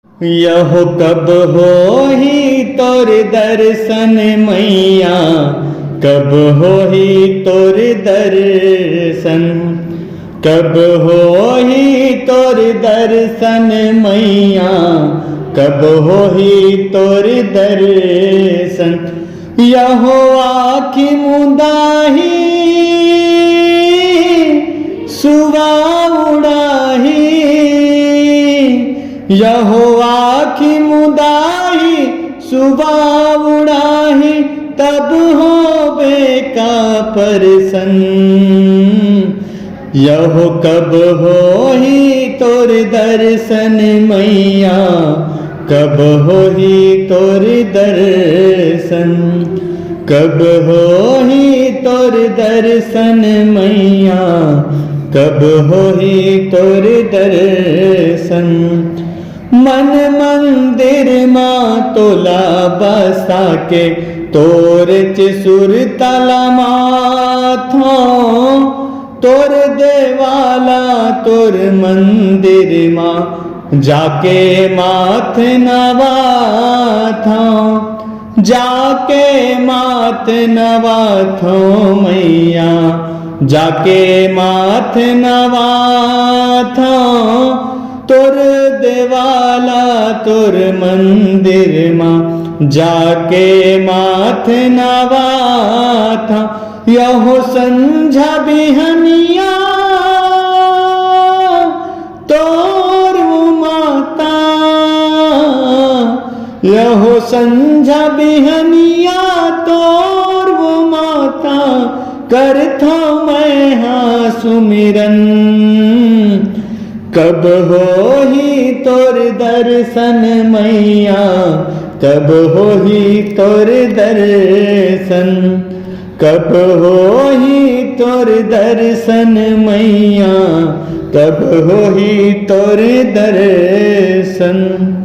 यहो कब हो ही तोर दर्शन मैया, कब हो ही तोर दर्शन, कब हो ही तोर दर्शन मैया, कब हो ही तोर दर्शन। यहो आखि मुदाही सुवा उड़ाही, यहो आखि मुदाही सुबह उड़ाही, तब हो बेका परसन। यहो कब हो ही तोर दर्शन मैया, कब हो ही तोर दर्शन, कब हो ही तोर दर्शन मैया, कब हो ही तोर दर्शन। मन मंदिर मां तोला बसा के, तोर सुर तला माथो, तोर देवाला तोर मंदिर मां जाके माथ नवाथो, जाके माथ नवाथो मैया, जाके माथ नवाथो। तोर देवाला तोर मंदिर मां जाके माथ नवाथा। यहो संझा बिहनिया तोर माता, यहो संझा बिहनिया तोर माता, करथो मैं हाँ सुमिरन। कब हो ही तोर दर्शन मैया, कब हो ही तोर दर्शन, कब हो ही तोर दर्शन मैया, कब हो ही तोर दर्शन।